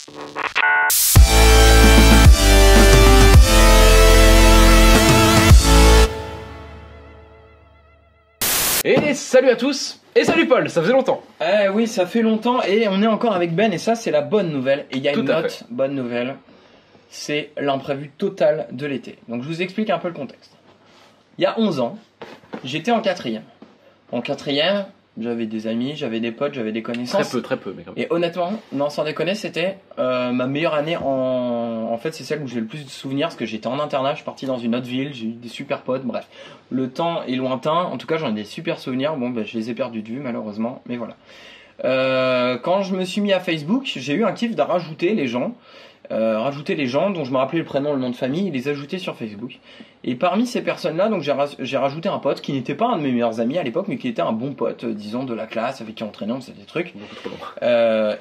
Et salut à tous, et salut Paul, ça faisait longtemps. Eh oui, ça fait longtemps et on est encore avec Ben et ça c'est la bonne nouvelle. Et il y a Tout une à autre fait. bonne nouvelle, c'est l'imprévu total de l'été. Donc je vous explique un peu le contexte. Il y a 11 ans, j'étais en quatrième. En quatrième, j'avais des amis, j'avais des potes, j'avais des connaissances. Très peu, mais quand même. Et honnêtement, non sans déconner, c'était ma meilleure année en fait c'est celle où j'ai le plus de souvenirs parce que j'étais en internat, je suis parti dans une autre ville, j'ai eu des super potes, bref. Le temps est lointain, en tout cas j'en ai des super souvenirs, bon je les ai perdus de vue malheureusement, mais voilà. Quand je me suis mis à Facebook, j'ai eu un kiff de rajouter les gens dont je me rappelais le prénom, le nom de famille, et les ajouter sur Facebook. Et parmi ces personnes-là, donc j'ai rajouté un pote qui n'était pas un de mes meilleurs amis à l'époque, mais qui était un bon pote, disons de la classe, avec qui on traînait, on faisait des trucs. Beaucoup trop long.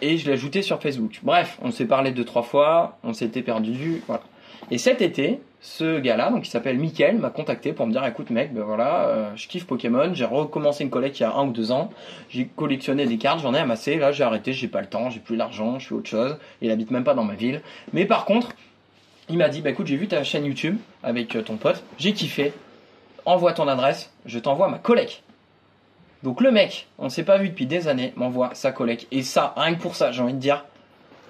Et je l'ai ajouté sur Facebook. Bref, on s'est parlé 2-3 fois, on s'était perdu de vue, voilà. Et cet été, ce gars-là, donc il s'appelle Mickaël, m'a contacté pour me dire écoute mec, ben voilà, je kiffe Pokémon, j'ai recommencé une collecte il y a 1 ou 2 ans, j'ai collectionné des cartes, j'en ai amassé, là j'ai arrêté, j'ai pas le temps, j'ai plus l'argent, je fais autre chose, il habite même pas dans ma ville. Mais par contre, il m'a dit bah écoute, j'ai vu ta chaîne YouTube avec ton pote, j'ai kiffé, envoie ton adresse, je t'envoie ma collecte. Donc le mec, on s'est pas vu depuis des années, m'envoie sa collecte. Et ça, rien que pour ça, j'ai envie de dire,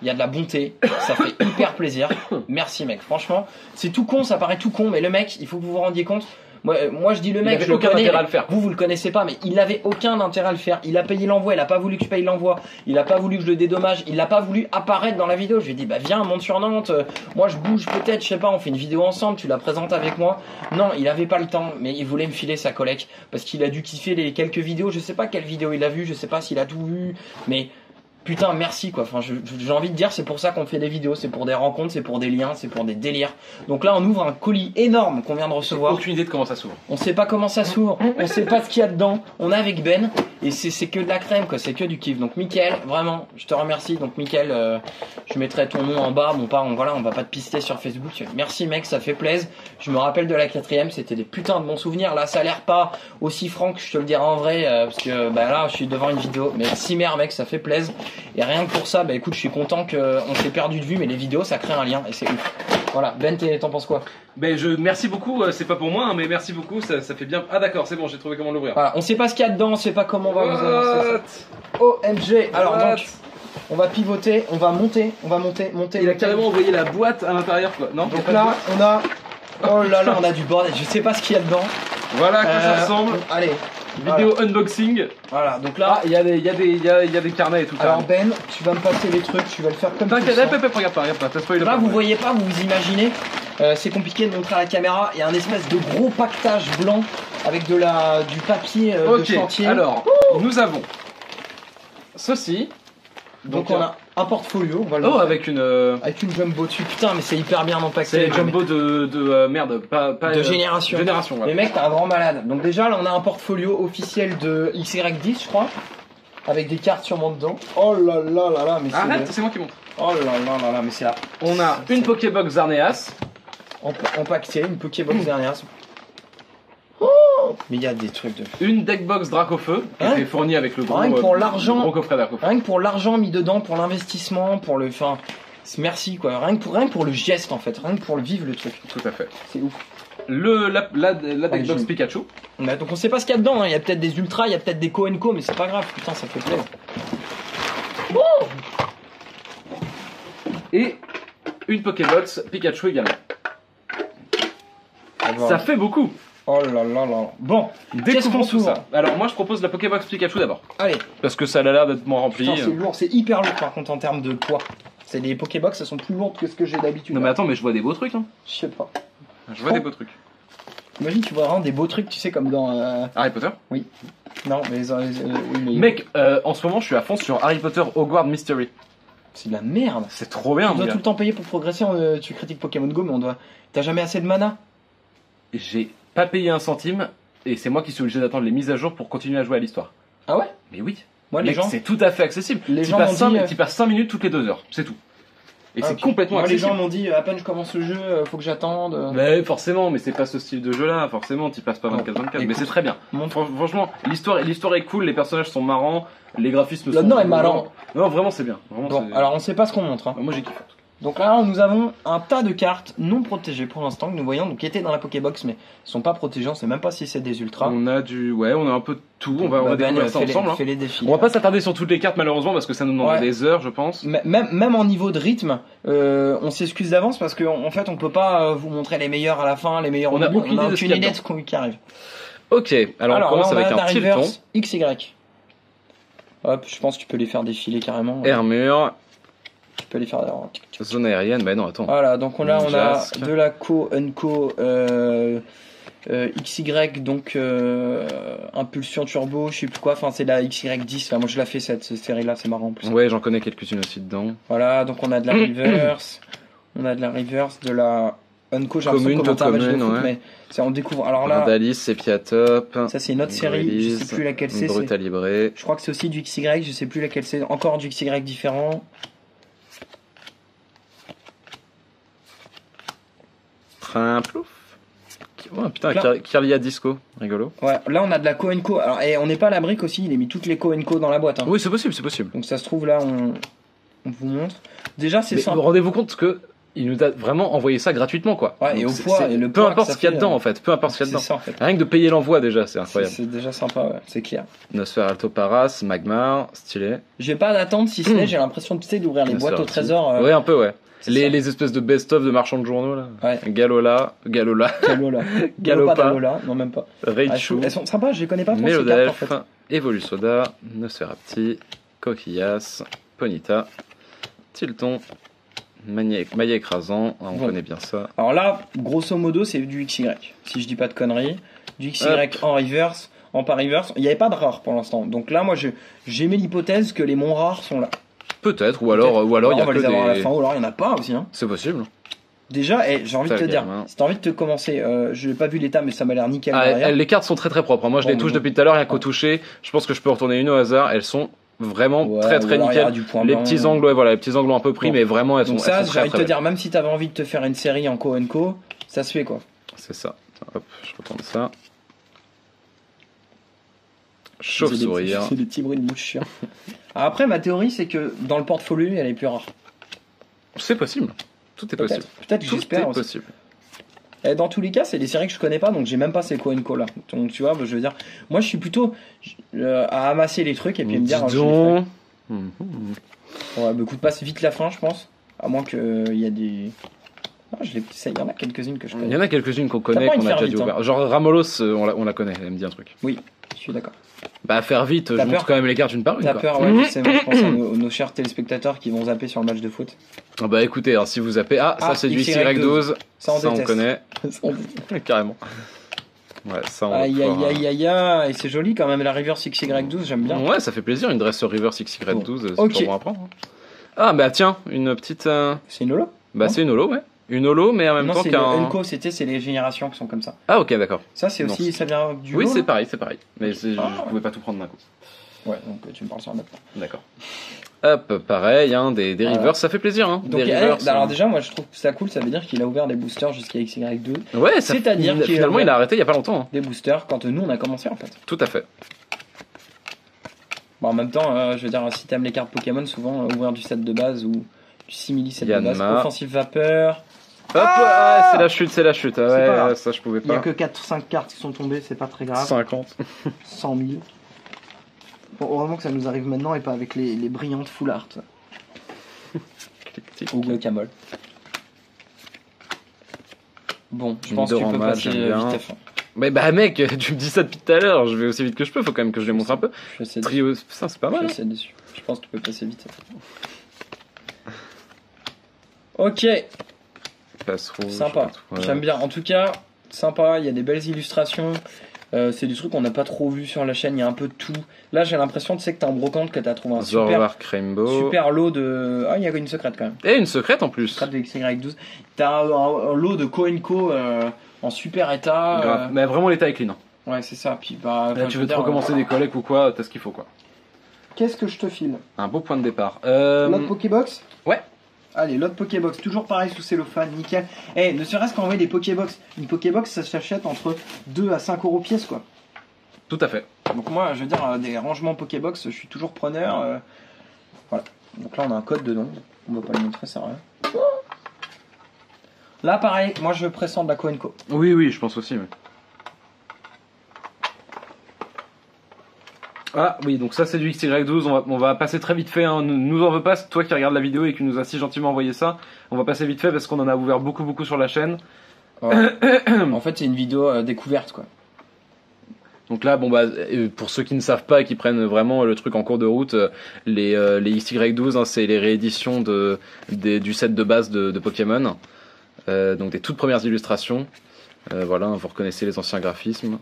il y a de la bonté, ça fait hyper plaisir. Merci mec, franchement, c'est tout con, ça paraît tout con, mais le mec, il faut que vous vous rendiez compte. Moi je dis le mec, je le aucun connais, intérêt à le faire. vous le connaissez pas, mais il n'avait aucun intérêt à le faire. Il a payé l'envoi, il a pas voulu que je paye l'envoi, il a pas voulu que je le dédommage, il a pas voulu apparaître dans la vidéo. Je lui ai dit bah viens, monte sur Nantes, moi je bouge peut-être, je sais pas, on fait une vidéo ensemble, tu la présentes avec moi. Non, il avait pas le temps, mais il voulait me filer sa collecte parce qu'il a dû kiffer les quelques vidéos. Je sais pas quelle vidéo il a vu, je sais pas s'il a tout vu, mais putain, merci quoi. Enfin, j'ai envie de dire, c'est pour ça qu'on fait des vidéos, c'est pour des rencontres, c'est pour des liens, c'est pour des délires. Donc là, on ouvre un colis énorme qu'on vient de recevoir. Aucune idée de comment ça s'ouvre. On sait pas comment ça s'ouvre, on sait pas ce qu'il y a dedans. On est avec Ben et c'est que de la crème quoi, c'est que du kiff. Donc Mickaël, vraiment, je te remercie. Donc Mickaël, je mettrai ton nom en bas. Bon pas, voilà, on va pas te pister sur Facebook. Merci mec, ça fait plaisir. Je me rappelle de la quatrième, c'était des putains de bons souvenirs. Là, ça a l'air pas aussi franc que je te le dirai en vrai, parce que bah là, je suis devant une vidéo. Mais si merde mec, ça fait plaisir. Et rien que pour ça, bah écoute, je suis content qu'on s'est perdu de vue, mais les vidéos, ça crée un lien et c'est ouf. Voilà, Ben, t'en penses quoi? Ben merci beaucoup, c'est pas pour moi, hein, mais merci beaucoup, ça fait bien. Ah d'accord, c'est bon, j'ai trouvé comment l'ouvrir. Voilà, on sait pas ce qu'il y a dedans, on sait pas comment on va vous annoncer ça. OMG. Alors donc, on va pivoter, on va monter. Il a carrément envoyé la boîte à l'intérieur quoi, non? Donc là, on a... Oh là là, on a du bordel, je sais pas ce qu'il y a dedans. Voilà à quoi ça ressemble. Allez. Vidéo unboxing. Voilà, donc là... Ah, il y a des carnets et tout ça. Alors Ben, tu vas me passer les trucs, tu vas le faire comme tu le T'inquiète, sens. regarde pas, t'as spoilé. Là, vous voyez pas, vous vous imaginez, c'est compliqué de montrer à la caméra. Il y a un espèce de gros paquetage blanc avec du papier de chantier. Alors, nous avons ceci. Donc on a un portfolio, on va le Oh, avec une jumbo dessus. Putain, mais c'est hyper bien empaqueté. c'est les jumbo de merde, pas de génération. Génération, Mais mec, t'es un grand malade. Donc déjà, là, on a un portfolio officiel de XY10, je crois, avec des cartes sûrement dedans. Oh là là là là, mais c'est... Arrête, c'est moi qui monte. Oh là là là là, mais c'est là. On a une Pokébox Zarneas. Empaquetée, une Pokébox dernière. Mais il y a des trucs de... Une Deckbox Dracofeu qui Hein était fournie avec le gros, Rien que pour l'argent. gros coffret Dracofeu. Rien que pour l'argent mis dedans, pour l'investissement, pour le... Enfin, merci quoi. Rien que pour le geste en fait, rien que pour le vivre le truc. Tout à fait. C'est ouf. La Deckbox Pikachu. Donc on sait pas ce qu'il y a dedans, hein. Il y a peut-être des ultras, il y a peut-être des co, mais c'est pas grave, putain ça fait plaisir. Et une Pokébox Pikachu également. Ça fait beaucoup. Oh là là là. Bon, qu'est-ce qu'on tout s'ouvre? ça. Alors moi je propose la Pokébox Pikachu d'abord. Allez. Parce que ça a l'air d'être moins rempli. Putain, c'est lourd, c'est hyper lourd par contre en termes de poids. C'est des Pokébox, elles sont plus lourdes que ce que j'ai d'habitude. Non mais attends, mais je vois des beaux trucs hein. Je sais pas. Je vois des beaux trucs. Imagine tu vois vraiment des beaux trucs, tu sais comme dans... Harry Potter. Oui. Non, mais... Mec, en ce moment je suis à fond sur Harry Potter Hogwarts Mystery. C'est de la merde. C'est trop bien. On doit tout le temps payer pour progresser, tu critiques Pokémon Go, mais on doit... T'as jamais assez de mana? J'ai pas payé un centime et c'est moi qui suis obligé d'attendre les mises à jour pour continuer à jouer à l'histoire. Ah ouais? Mais oui. Moi, les Mec, gens... c'est tout à fait accessible. Les Tu gens passes m'ont dit... tu passes 5 minutes toutes les 2 heures, c'est tout. Et c'est complètement Moi, les accessible. gens m'ont dit, à peine je commence le jeu, faut que j'attende. Mais forcément, mais c'est pas ce style de jeu là, forcément, t'y passes pas 24-24, mais écoute, c'est très bien. montre. Franchement, l'histoire est cool, les personnages sont marrants, les graphismes Le sont. nom est marrant. Non, vraiment c'est bien. Vraiment, Bon, c'est- alors on sait pas ce qu'on montre. Hein. Moi j'ai kiffé. Donc là, nous avons un tas de cartes non protégées pour l'instant que nous voyons, donc qui étaient dans la Pokébox, mais sont pas protégées. On sait même pas si c'est des ultras. On a on a un peu de tout, on va Ben, découvrir ça ensemble. Hein. fais-les défiler. On va pas s'attarder sur toutes les cartes malheureusement parce que ça nous demanderait Ouais. des heures, je pense. Même en niveau de rythme, on s'excuse d'avance parce qu'en fait, on peut pas vous montrer les meilleurs à la fin, les meilleurs On au n'a début. aucune idée de ce qu'il y a idée de ce qui arrive. Ok, alors on commence là, avec on a un ta Tilton, reverse XY. Hop, je pense que tu peux les faire défiler carrément. Armure, Tu peux les faire. Alors, zone aérienne, bah non attends. Voilà, donc on a Jasque. de la Unco, XY, donc impulsion turbo, je sais plus quoi, enfin c'est la XY10, là, moi je la fais cette série là, c'est marrant en plus. Ouais, j'en connais quelques-unes aussi dedans. Voilà, donc on a de la reverse, de la Unco, j'ai l'impression Commune, de commenter un match de commune, foot, ouais. mais on découvre. Alors là, Dalis, Sepiatop, ça c'est une autre série, je sais plus laquelle c'est. Brutalibré, Je crois que c'est aussi du XY, je sais plus laquelle c'est, encore du XY différent. Trimplouf. Oh putain, Là. Kirlia Disco, rigolo. Ouais, là on a de la Coenco. Alors, et on n'est pas à la brique aussi, il a mis toutes les Coenco dans la boîte. Hein. Oui, c'est possible, c'est possible. Donc ça se trouve là, on vous montre. Déjà c'est Mais simple. rendez-vous compte que il nous a vraiment envoyé ça gratuitement quoi. Ouais, Donc et au c'est- poids, c'est- et le peu poids importe que ce qu'il y a ça dedans fait, en fait, peu importe ce qu'il y a C'est dedans. ça en fait. Rien que de payer l'envoi déjà, c'est incroyable. C'est déjà sympa, ouais, c'est clair. Nosphère Alto Paras, Magmar, stylé. J'ai pas d'attente si ce n'est, j'ai l'impression tu sais, d'ouvrir les boîtes au trésor. Ouais, un peu ouais. c'est ça. Les espèces de best-of de marchands de journaux là. Ouais. Galola, Galola. Galopa. Pas Galola, non même pas. Ah, Raichu, elles sont sympas, je les connais pas trop ces cartes en Mélodelph, fait. Evolusoda, Nosferapti, Coquillas, Ponyta, Tilton, Maillet écrasant, on Bon. connaît bien ça. Alors là, grosso modo, c'est du XY. Si je dis pas de conneries, du XY en reverse, en pas reverse. Il n'y avait pas de rare pour l'instant. Donc là, moi, j'ai mis l'hypothèse que les monts rares sont là. Peut-être, ou alors il y on a va que les avoir à la des. fin, ou alors il n'y en a pas aussi. Hein. C'est possible. Déjà, j'ai envie de te Putain, dire, gamin. si t'as envie de te commencer, je n'ai pas vu l'état, mais ça m'a l'air nickel Ah, derrière. les cartes sont très très propres. Moi je Bon, les touche bon. depuis tout à l'heure, rien qu'au toucher. Je pense que je peux retourner une au hasard. Elles sont vraiment Ouais, très ou très alors il y aura nickel. du point Les blanc. petits angles, ouais, voilà, les petits angles ont un peu pris, Bon. mais vraiment elles sont, Donc ça, elles sont j'ai très envie de très te belles. dire, même si t'avais envie de te faire une série en co, ça se fait quoi. C'est ça. Hop, je retourne ça. C'est Chauve-sourire. des petits bruits de bouche chiants. Alors après, ma théorie, c'est que dans le portfolio, elle est plus rare. C'est possible. Tout est possible. Peut-être, Tout j'espère est aussi. possible. Et dans tous les cas, c'est des séries que je connais pas, donc j'ai même pas ces co là. Donc tu vois, je veux dire, moi je suis plutôt à amasser les trucs et puis me dire. Dis je les donc. ferai. Ouais, bah écoute, passe vite la fin, je pense. À moins qu'il y a des. Ah, il y en a quelques-unes que je Il connais. y en a quelques-unes qu'on connaît, pas envie qu'on de a faire déjà vite, dû hein. ouvrir. Genre Ramolos, on la connaît, elle me dit un truc. Oui, je suis d'accord. Bah faire vite, je T'as montre peur quand même les cartes une par une. T'as quoi. peur, ouais, je sais, moi, je pense à nos chers téléspectateurs qui vont zapper sur le match de foot. Ah bah écoutez, hein, si vous zappez, ça Ah, c'est du XY12. XY12, Ça, on on déteste. connaît, carrément. Ouais, ça on Aïe va aïe pouvoir, aïe aïe aïe, et c'est joli quand même, la reverse XY12, j'aime bien. Ouais, ça fait plaisir, une dresse reverse XY12, c'est Ok. toujours bon à prendre. hein. Ah bah tiens, une petite... C'est une holo. Bah Non. c'est une holo, ouais. Une holo, mais en même Non, temps c'est le qu'un... Unco, c'est les générations qui sont comme ça. Ah ok, d'accord. Ça, c'est Non, aussi, ça vient du Oui, lot, c'est là pareil, c'est pareil. Mais je Ah, ouais. pouvais pas tout prendre d'un coup. Ouais, donc tu me parles sur un autre. D'accord. Hop, pareil, hein, des Voilà. reverse, ça fait plaisir, hein. Donc, des reverse. alors déjà, moi je trouve que ça cool, ça veut dire qu'il a ouvert des boosters jusqu'à XY2. Ouais, ça c'est-à-dire qu'il finalement a- il a arrêté il y a pas longtemps. hein. Des boosters quand nous on a commencé en fait. Tout à fait. Bon, en même temps, je veux dire, si t'aimes les cartes Pokémon, souvent ouvrir du set de base ou du simili set de base, Yanma. offensive vapeur. Hop, ah, c'est la chute, c'est la chute. Ah C'est ouais, pas grave. ça je pouvais Il y a pas. que 4-5 cartes qui sont tombées, c'est pas très grave. 50. 100 000. Bon, heureusement que ça nous arrive maintenant et pas avec les brillantes full art. Ou guacamole. Bon, je pense que tu peux Dorama, passer j'aime bien. vite à fond. Mais bah mec, tu me dis ça depuis tout à l'heure, je vais aussi vite que je peux, faut quand même que je les montre un peu. Je suis assez déçu. Trio, ça c'est pas Je suis mal. assez déçu. Je pense que tu peux passer vite. Ok, Passe rouge. sympa. ouais. J'aime bien. En tout cas, sympa. Il y a des belles illustrations. C'est des trucs qu'on n'a pas trop vu sur la chaîne. Il y a un peu de tout. Là, j'ai l'impression, tu sais, que t'es en brocante, que t'as trouvé un Zoroark Rainbow. super lot de. Ah, il y a une secrète quand même. Et une secrète en plus. Secrète de XY12. T'as un lot de Co en super état. Grave. Mais vraiment l'état est clean. hein. Ouais, c'est ça. Puis bah. Là, enfin, tu je veux veux te dire, recommencer des collègues ou quoi, t'as ce qu'il faut quoi. Qu'est-ce que je te file Un beau point de départ. Notre Pokébox Ouais. Allez, l'autre Pokébox, toujours pareil sous cellophane, nickel. Eh, ne serait-ce qu'envoyer des Pokébox. Une Pokébox, ça s'achète entre 2 à 5 euros pièce, quoi. Tout à fait. Donc moi, je veux dire, des rangements Pokébox, je suis toujours preneur. Voilà. Donc là, on a un code dedans. On va pas le montrer, ça sert à rien. Là, pareil, moi, je pressens de la Coenco. Oui, oui, je pense aussi. Mais... Ah oui, donc ça c'est du XY12, on va passer très vite fait, hein. Nous en veux pas, c'est toi qui regardes la vidéo et qui nous a si gentiment envoyé ça. On va passer vite fait parce qu'on en a ouvert beaucoup sur la chaîne. Ouais. En fait, c'est une vidéo découverte, quoi. Donc là, bon bah, pour ceux qui ne savent pas et qui prennent vraiment le truc en cours de route, les XY12, hein, c'est les rééditions du set de base de Pokémon. Donc des toutes premières illustrations. Voilà, vous reconnaissez les anciens graphismes.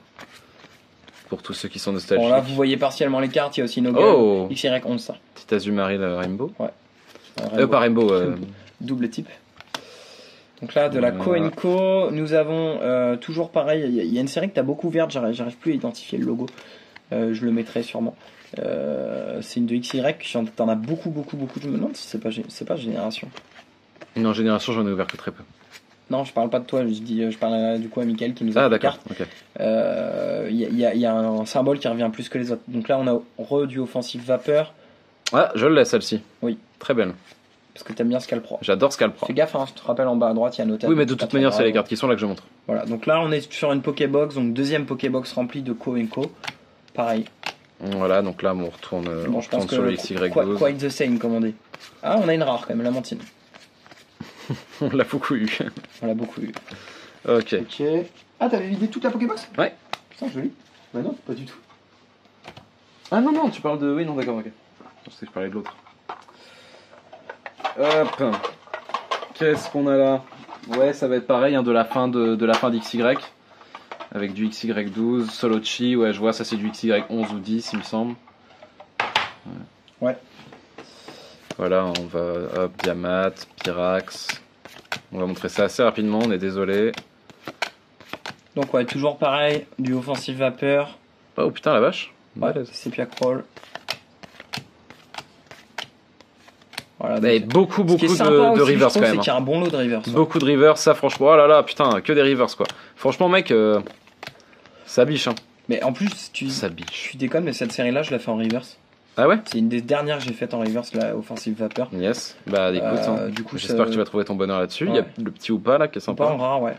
Pour tous ceux qui sont nostalgiques. Bon là, vous voyez partiellement les cartes, il y a aussi nos oh XY11, ça. Petit Azumarill Rainbow. Ouais. Pas Rainbow. Double type. Donc là, de la Coenco, nous avons toujours pareil, il y a une série que tu as beaucoup ouverte, j'arrive plus à identifier le logo. Je le mettrai sûrement. C'est une de XY, t'en as beaucoup. Je me demande si c'est pas Génération. Non, Génération, j'en ai ouvert que très peu. Non, je parle pas de toi, je parle du coup à Mickaël qui nous a fait d'accord. carte. Il y a un symbole qui revient plus que les autres. Donc là, on a du offensive vapeur. Ah, je l'ai celle-ci. Oui. Très belle. Parce que t'aimes bien Scalpro. J'adore Scalpro. Fais gaffe, hein, je te rappelle en bas à droite, il y a Nota. Oui, mais de toute manière, c'est les cartes qui sont là que je montre. Voilà, donc là, on est sur une Pokébox, donc deuxième Pokébox remplie de Coenco. Pareil. Voilà, donc là, on retourne sur le XY12. Quite the same, comme on dit. Ah, on a une rare quand même, la Mantine. On l'a beaucoup eu. On l'a beaucoup eu. Ok. Ah, t'avais vidé toute la Pokébox? Ouais. Putain, joli. Bah non, pas du tout. Ah non, tu parles de... Oui, non, d'accord, ok. Je sais que je parlais de l'autre. Hop. Qu'est-ce qu'on a là? Ouais, ça va être pareil, hein, de la fin d'XY. Avec du XY12, Solochi, ouais, je vois, ça c'est du XY11 ou 10, il me semble. Ouais. Voilà, on va, hop, Diamat, Pyrax. On va montrer ça assez rapidement, on est désolé. Donc ouais, toujours pareil, du offensive vapeur. Oh putain la vache. Ouais, c'est Piacroll. Voilà, mais beaucoup de aussi, rivers quand même. C'est qu'il y a un bon lot de rivers. Beaucoup de rivers, ça franchement, oh là là, putain, que des rivers quoi. Franchement mec, ça biche hein. Mais en plus, ça biche. Tu déconnes, mais cette série là, je la fais en reverse. Ah ouais? C'est une des dernières que j'ai faites en reverse, la offensive vapeur. Yes, bah écoute, hein. Du coup, j'espère que tu vas trouver ton bonheur là-dessus. Ouais. Il y a le petit Oupa là qui est sympa. Pas en rare, ouais.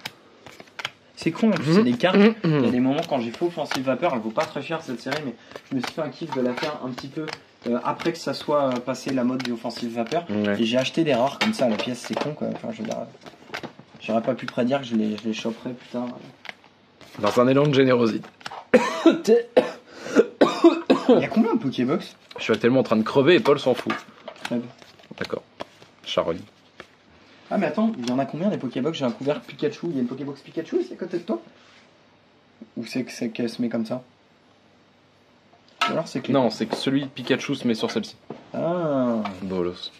C'est con, en plus, c'est des cartes. Il y a des moments quand j'ai fait offensive vapeur, elle vaut pas très cher cette série, mais je me suis fait un kiff de la faire un petit peu après que ça soit passé la mode du offensive vapeur. Ouais. Et j'ai acheté des rares comme ça à la pièce, c'est con quoi. Enfin, je veux dire, j'aurais pas pu prédire que je les choperais, putain. Dans un élan de générosité. Il y a combien de Pokébox? Je suis tellement en train de crever et Paul s'en fout. Ouais. D'accord. Charogne. Ah mais attends, il y en a combien des Pokébox? J'ai un couvert Pikachu, il y a une Pokébox Pikachu ici à côté de toi? Ou c'est qu'elle se met comme ça? Ou alors c'est que... Non, c'est que celui de Pikachu se met sur celle-ci. Ah. Bolos.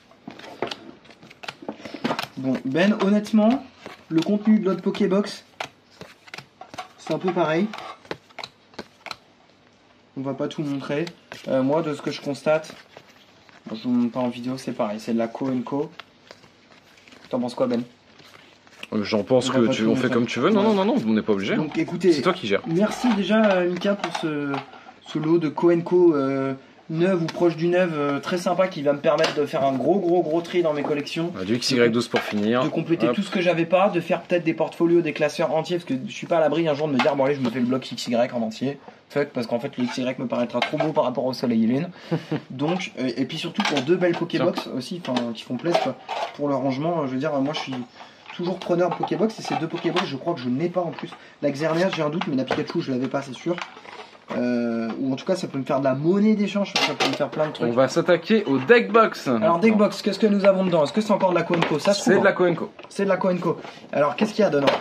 Bon, Ben, honnêtement, le contenu de l'autre Pokébox, c'est un peu pareil. On va pas tout montrer. Moi, de ce que je constate, je vous montre pas en vidéo, c'est pareil. C'est de la Coenco. T'en penses quoi, Ben? J'en pense que on fait comme tu veux. Non, on n'est pas obligé. Donc écoutez, c'est toi qui gères. Merci déjà, Mika, pour ce lot de Coenco neuve ou proche du neuve, très sympa, qui va me permettre de faire un gros tri dans mes collections. Du XY12 pour finir. De compléter tout ce que j'avais pas, de faire peut-être des portfolios, des classeurs entiers, parce que je suis pas à l'abri un jour de me dire, bon allez, je me fais le bloc XY en entier. Parce qu'en fait le XY me paraîtra trop beau par rapport au soleil et lune. Donc, et puis surtout pour deux belles Pokébox aussi, qui font plaisir quoi. Pour le rangement, je veux dire, moi je suis toujours preneur de Pokébox, et ces deux Pokébox je crois que je n'ai pas en plus. La Xerneas j'ai un doute, mais la Pikachu je l'avais pas, c'est sûr. Ou en tout cas ça peut me faire de la monnaie d'échange, ça peut me faire plein de trucs. On va s'attaquer au Deckbox. Alors Deckbox, qu'est-ce que nous avons dedans? Est-ce que c'est encore de la Coenco? C'est de la Coenco. C'est de la Coenco. Alors qu'est-ce qu'il y a dedans?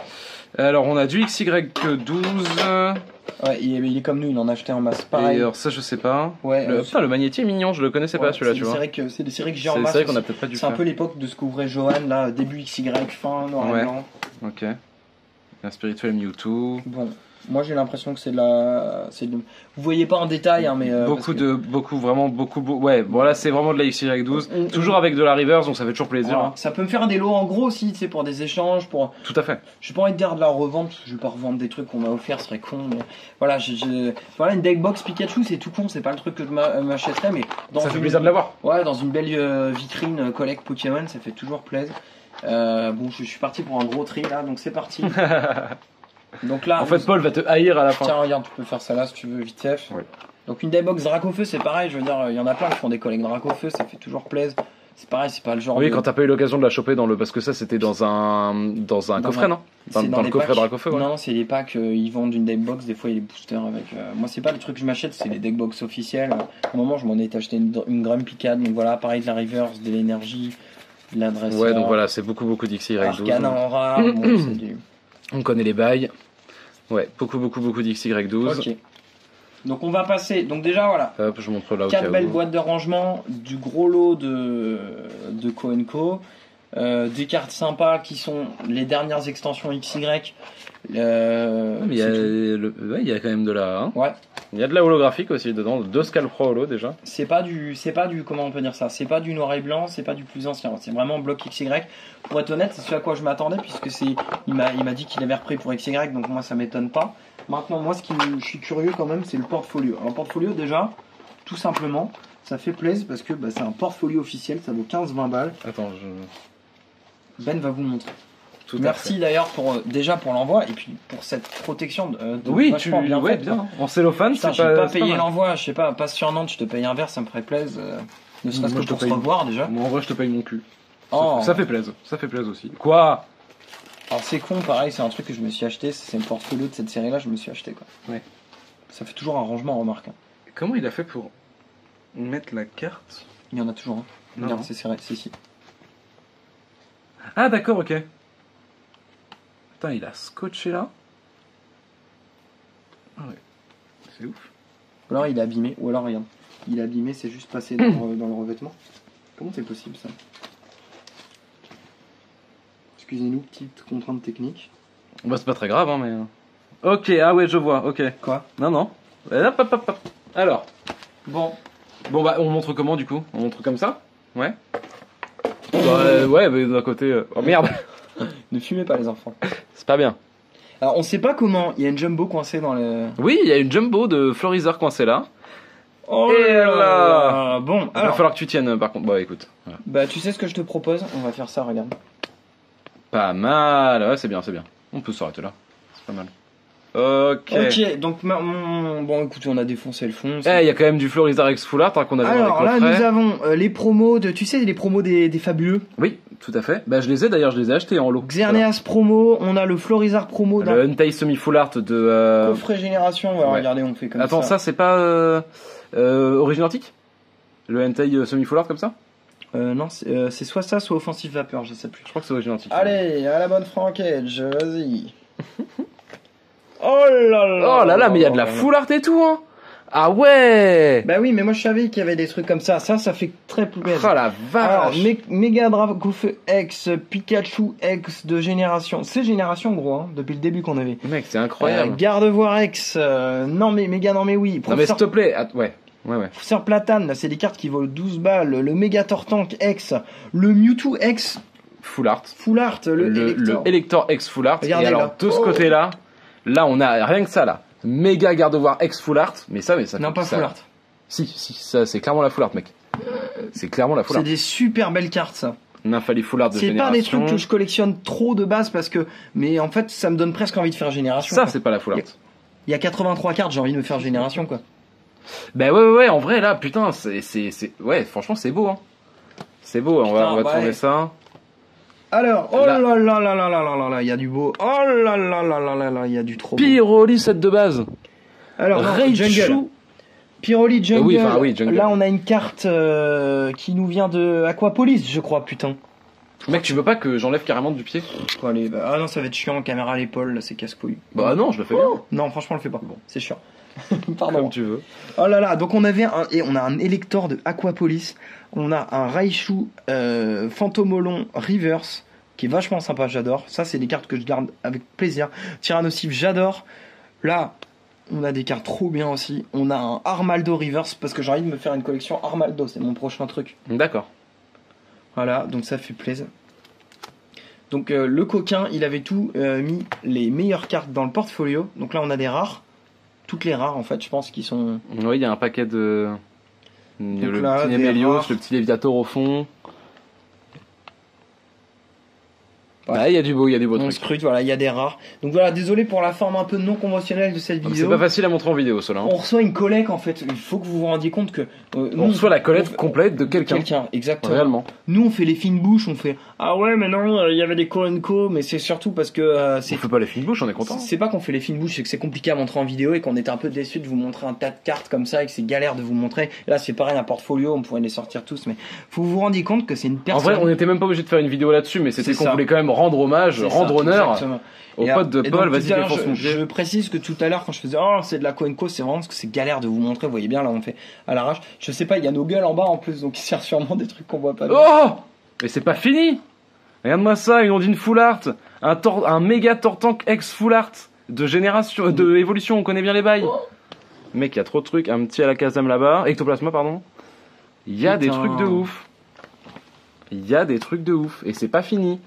Alors on a du XY12. Ouais, il est comme nous, il en a acheté en masse. Pareil. Et alors ça je sais pas. Ouais. Putain, le magnéti est mignon, je le connaissais pas celui-là, tu vois. C'est des séries que j'ai en masse. C'est vrai qu'on a peut-être pas dû faire. C'est un peu l'époque de ce qu'ouvrait Johan là, début XY, fin noir et blanc. Ok. Un spirituel Mewtwo. Bon. Moi j'ai l'impression que vous voyez pas en détail, hein, mais ouais, voilà, c'est vraiment de la XY12, toujours avec de la reverse, donc ça fait toujours plaisir. Voilà. Hein. Ça peut me faire des lots en gros aussi, tu sais, pour des échanges, pour. Tout à fait. J'ai pas envie de dire de la revente, parce que je vais pas revendre des trucs qu'on m'a offert, ce serait con. Mais voilà, voilà, une deckbox Pikachu, c'est tout con, c'est pas le truc que je m'achèterais, mais ça fait plaisir de l'avoir. Ouais, dans une belle vitrine collecte Pokémon, ça fait toujours plaisir. Bon, je suis parti pour un gros tri là, donc c'est parti. Donc là, en fait, Paul va te haïr à la fin. Tiens, regarde, tu peux faire ça là si tu veux, vite fait. Oui. Donc une Daybox Dracofeu, c'est pareil, je veux dire, il y en a plein qui font des collectes Dracofeu, ça fait toujours plaisir. C'est pareil, c'est pas le genre. Oui, quand t'as pas eu l'occasion de la choper parce que ça c'était dans un coffret, non dans le coffret Dracofeu. Ouais. Non, c'est les packs, ils vendent une Deckbox, des fois il y a des boosters avec. Moi, c'est pas le truc que je m'achète, c'est les Deckbox officielles. Au moment, je m'en ai acheté une Grumpy Cat, donc voilà, pareil de la Reverse, de l'énergie, de l'adresse. Ouais, donc voilà, c'est beaucoup d'XY12. Arcana en rare, bon, c'est du. On connaît les bails. Ouais, beaucoup d'XY12. Ok. Donc on va passer. Donc déjà voilà. Hop, je montre là. 4 belles boîtes de rangement, du gros lot de Co&Co, des cartes sympas qui sont les dernières extensions XY. Il y a quand même de la. Hein. Ouais. Il y a de la holographique aussi dedans, 2 Scalpro holo déjà. C'est pas du comment on peut dire ça. C'est pas du noir et blanc, c'est pas du plus ancien. C'est vraiment bloc XY. Pour être honnête, c'est ce à quoi je m'attendais puisque il m'a dit qu'il avait repris pour XY, donc moi ça m'étonne pas. Maintenant, moi je suis curieux quand même, c'est le portfolio. Alors le portfolio déjà, tout simplement, ça fait plaisir parce que c'est un portfolio officiel, ça vaut 15-20 balles. Attends, Ben va vous montrer. Merci d'ailleurs déjà pour l'envoi et puis pour cette protection oui, bien fait. Bien. En cellophane, c'est pas payé l'envoi, je sais pas, passe sur Nantes, je te paye un verre, ça me ferait plaisir. Ne serait-ce que pour se revoir déjà. Moi en vrai, je te paye mon cul. Oh. Ça fait plaisir aussi. Quoi? Alors c'est con, pareil, c'est un truc que je me suis acheté, c'est le portfolio de cette série-là, je me suis acheté quoi. Ouais. Ça fait toujours un rangement, remarque. Hein. Comment il a fait pour mettre la carte? Il y en a toujours un. Non. Regarde, c'est ici. Ah d'accord, ok. Putain, il a scotché là. Ah ouais. C'est ouf. Ou alors il est abîmé, ou alors regarde. Il est abîmé, c'est juste passé dans le revêtement. Comment c'est possible ça? Excusez-nous, petite contrainte technique. Bah c'est pas très grave hein mais... Ok, ah ouais je vois, ok. Quoi? Non. Hop. Alors. Bon bah on montre comment du coup? On montre comme ça? Ouais. Ouais mais d'un côté... Oh merde. Ne fumez pas les enfants. C'est pas bien. Alors on sait pas comment, il y a une jumbo coincée dans le... Oui, il y a une jumbo de Florizard coincée là. Oh et là. Bon, il va falloir que tu tiennes par contre. Bon écoute. Voilà. Bah tu sais ce que je te propose? On va faire ça, regarde. Pas mal, ouais c'est bien. On peut s'arrêter là, c'est pas mal. Ok, donc bon écoute, on a défoncé le fond. Il y a quand même du Florizard X Full Art qu'on avait alors dans les là nous avons les promos tu sais les promos des fabuleux. Oui, tout à fait. Bah je les ai achetés en lot. Xerneas promo, on a le Florizard promo le Entei Semi Full Art de coffret génération, ouais. Regardez, on fait comme ça. Attends, ça c'est pas Origin Antique? Le Entei Semi Full Art comme ça? Non, c'est soit ça, soit Offensive Vapeur, je sais plus. Je crois que c'est Origin Antique. Allez, à la bonne franquette, vas-y. Oh là là, mais il y a de la full art et tout, hein. Ah ouais. Bah oui, mais moi je savais qu'il y avait des trucs comme ça. Ça fait très plaisir. Oh la vache. Alors, Mega Dracofeu X, Pikachu X de génération. C'est génération gros, hein, depuis le début qu'on avait. Mec, c'est incroyable. Gardevoir X, non mais oui. Non mais s'il te plaît, ouais. Professeur Platane, là c'est des cartes qui valent 12 balles. Le Mega Tortank X, le Mewtwo X. Full art. Le Elector X Full art. Regardez, et alors là. De ce côté-là, là on a rien que ça là. Méga Gardevoir X Full Art, mais ça non pas ça... Full Art. Si, ça c'est clairement la Full Art, mec. C'est clairement la Full Art. C'est des super belles cartes ça. Nymphali Full Art de génération. C'est pas des trucs que je collectionne trop de base parce que, mais en fait ça me donne presque envie de faire génération. Ça c'est pas la Full Art. Il y a 83 cartes, j'ai envie de me faire génération quoi. Bah ouais, en vrai là, putain, ouais, franchement c'est beau hein. C'est beau, on va tourner ça. Alors, oh là là, il y a du beau. Oh là là, il y a du trop beau. Pyroli set de base. Alors, Jungle. Pyroli Jungle. Oui, Jungle. Là, on a une carte qui nous vient de Aquapolis, je crois, putain. Mec, tu veux pas que j'enlève carrément du pied? Allez, ah non, ça va être chiant, caméra à l'épaule, là, c'est casse-couille. Bah non, je le fais bien. Non, franchement, le fais pas. Bon, c'est chiant. Pardon. Comme tu veux. Oh là là, donc on a un Elector de Aquapolis. On a un Raichu Phantomolon Reverse qui est vachement sympa, j'adore. Ça, c'est des cartes que je garde avec plaisir. Tyrannosif, j'adore. Là, on a des cartes trop bien aussi. On a un Armaldo Reverse parce que j'ai envie de me faire une collection Armaldo. C'est mon prochain truc. D'accord. Voilà, donc ça fait plaisir. Donc le coquin, il avait tout mis les meilleures cartes dans le portfolio. Donc là, on a des rares. Toutes les rares, en fait, je pense, qui sont... Oui, il y a un paquet de... Donc le là, petit des Nemelios, rares. le petit Léviator au fond. Ouais. Bah, il y a du beau, il y a des beaux On trucs. scrute, voilà, il y a des rares. Donc voilà, désolé pour la forme un peu non conventionnelle de cette C'est vidéo. pas facile à montrer en vidéo, cela. Hein. On reçoit une collecte en fait. Il faut que vous vous rendiez compte que On reçoit la collecte complète de quelqu'un. Exactement. Réellement. Nous on fait les fines bouches, on fait ah ouais mais non il y avait des Co, mais c'est surtout parce que On fait pas les fines bouches, on est content. c'est pas qu'on fait les fines bouches, c'est que c'est compliqué à montrer en vidéo et qu'on était un peu déçus de vous montrer un tas de cartes comme ça et que c'est galère de vous montrer. Là c'est pareil un portfolio, on pourrait les sortir tous, mais faut vous rendre compte que c'est une En personne. vrai, on n'était même pas obligé de faire une vidéo là-dessus, mais c'était C'est qu'on ça. voulait quand même rendre hommage, C'est rendre ça, honneur exactement. au Et pote de et Paul. donc, Vas-y, tout à l'heure, défonce mon pied. je précise que tout à l'heure quand je faisais oh c'est de la Co, c'est vraiment parce que c'est galère de vous montrer. Vous voyez bien là on fait à l'arrache. Je sais pas, il y a nos gueules en bas en plus, donc il sert sûrement des trucs qu'on voit pas. Oh! Mais c'est pas fini! Regarde-moi ça, une ondine full art, un méga Tortank ex full art de génération, de évolution, on connaît bien les bails. Mec, il y a trop de trucs, un petit à la Kazam là-bas, Ectoplasma pardon. Il y a des Putain. trucs de ouf. Il y a des trucs de ouf et c'est pas fini.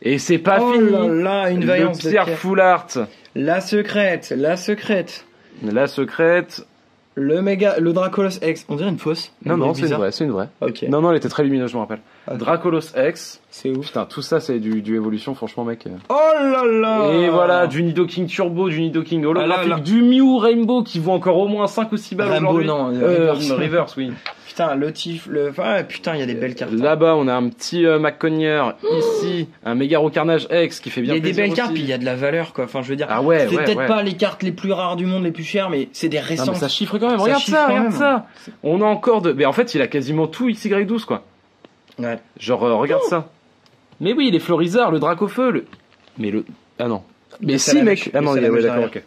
Et c'est pas Oh fini. là là, une vaillance Le de Pierre pierre. full art, La secrète, la secrète. la secrète. Le Dracolos X, on dirait une fausse. Non, non, c'est une bizarre. vraie, c'est une vraie. Ok. Non, non, elle était très lumineuse, je me rappelle. Ok. Dracolos X. C'est ouf. Putain, tout ça, c'est du évolution, franchement, mec. Oh là là. Et voilà, du Nidoking Turbo, du Nidoking holographique, Ah là là. du Mew Rainbow qui vaut encore au moins 5 ou 6 balles Rainbow, aujourd'hui. non, Reverse, oui. Putain, le Tif, putain, il y a des belles cartes. Là-bas, on a un petit McConnier. Ici, un Megaro Carnage X qui fait Il y bien a des plaisir belles cartes, aussi. puis il y a de la valeur, quoi. Enfin, je veux dire, Ah ouais, c'est ouais, peut-être ouais. pas les cartes les plus rares du monde, les plus chères, mais c'est des Non, récentes. mais ça chiffre quand même. Ça Regarde chiffre ça, quand regarde même. ça. On a encore de... Mais en fait, il a quasiment tout XY12, quoi. Ouais. Genre, regarde ça. Mais oui, les Florizards, le Dracofeu, le... Mais le... Ah non. Mais Le si, Salamèche, mec. Ah non, le ouais, Salamèche d'accord,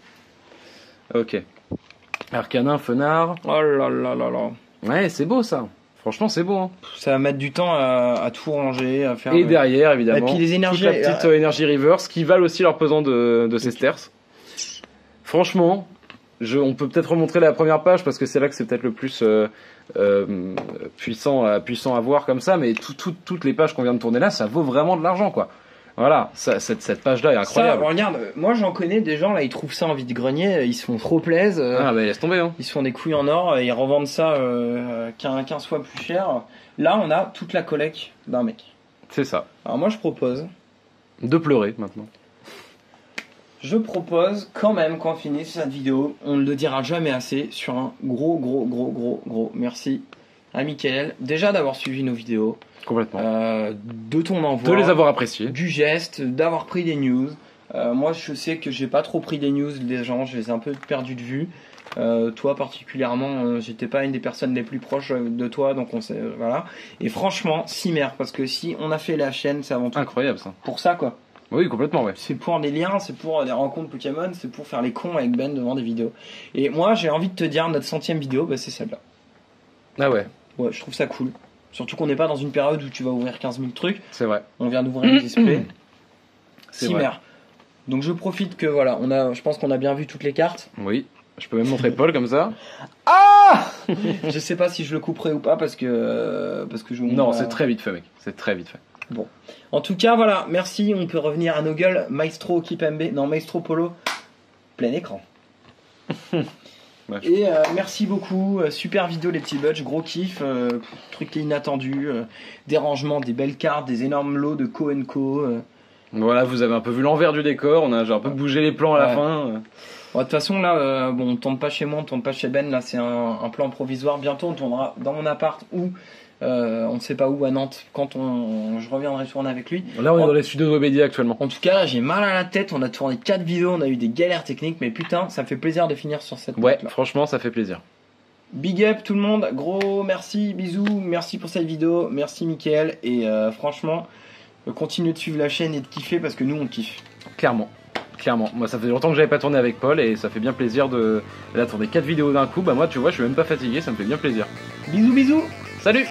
ok. Ok. Arcanin, Fenard. Oh là là là là. Ouais, c'est beau, ça. Franchement, c'est beau, hein. Ça va mettre du temps à tout ranger, à faire. Et derrière, évidemment, Et puis les énergies, toute la petite énergie reverse qui valent aussi leur pesant de Sesterces. Franchement, on peut peut-être remontrer la première page parce que c'est là que c'est peut-être le plus puissant à voir comme ça, mais toutes les pages qu'on vient de tourner là, ça vaut vraiment de l'argent, quoi. Voilà, cette page-là est incroyable. Ça, regarde, moi j'en connais des gens là, ils trouvent ça en vide-grenier, ils se font trop plaisir. Ah bah laisse tomber, hein. Ils se font des couilles en or et ils revendent ça 15 fois plus cher. Là, on a toute la collecte d'un mec. C'est ça. Alors moi, je propose De pleurer, maintenant. quand même qu'on finisse cette vidéo, on ne le dira jamais assez, sur un gros merci à Mickaël, déjà d'avoir suivi nos vidéos, Complètement. de ton envoi, De les avoir appréciés. du geste, d'avoir pris des news. Moi, je sais que j'ai pas trop pris des news des gens, je les ai un peu perdus de vue. Toi particulièrement, j'étais pas une des personnes les plus proches de toi, donc on sait, voilà. Et franchement, Cimer, parce que si on a fait la chaîne, c'est avant tout Incroyable, ça. pour ça, quoi. Oui, complètement, ouais. C'est pour des liens, c'est pour des rencontres Pokémon, c'est pour faire les cons avec Ben devant des vidéos. Et moi, j'ai envie de te dire, notre 100e vidéo, bah, c'est celle-là. Ah ouais, Ouais, je trouve ça cool. Surtout qu'on n'est pas dans une période où tu vas ouvrir 15 000 trucs. c'est vrai. On vient d'ouvrir le display. C'est Cimer. vrai. Donc je profite que voilà, je pense qu'on a bien vu toutes les cartes. Oui. Je peux même montrer Paul comme ça. Je sais pas si je le couperai ou pas parce que je. Non, c'est très vite fait, mec. C'est très vite fait. Bon. En tout cas, voilà, merci. On peut revenir à nos gueules. Maestro Kipembe, non, Maestro Polo, plein écran. Ouais. Et merci beaucoup. Super vidéo, les petits budgets, gros kiff. Truc inattendu. Des rangements, des belles cartes, des énormes lots de Co &Co. Voilà, vous avez un peu vu l'envers du décor. J'ai un peu bougé les plans à la Ouais. fin. Bon, de toute façon, là, bon, on tourne pas chez moi, on tourne pas chez Ben. Là, c'est un plan provisoire. Bientôt, on tournera dans mon appart ou on ne sait pas où à Nantes quand je reviendrai tourner avec lui. Là, on est dans les studios de Webedia actuellement. En tout cas, là, j'ai mal à la tête. On a tourné 4 vidéos, on a eu des galères techniques, mais putain, ça me fait plaisir de finir sur cette Ouais, note-là. franchement, ça fait plaisir. Big up tout le monde, gros merci, bisous, merci pour cette vidéo, merci Mickaël, et franchement, continuez de suivre la chaîne et de kiffer parce que nous on kiffe. Clairement. Clairement. Moi, ça fait longtemps que j'avais pas tourné avec Paul et ça fait bien plaisir de tourner 4 vidéos d'un coup. Bah, moi, tu vois, je suis même pas fatigué, ça me fait bien plaisir. Bisous, bisous. Salut!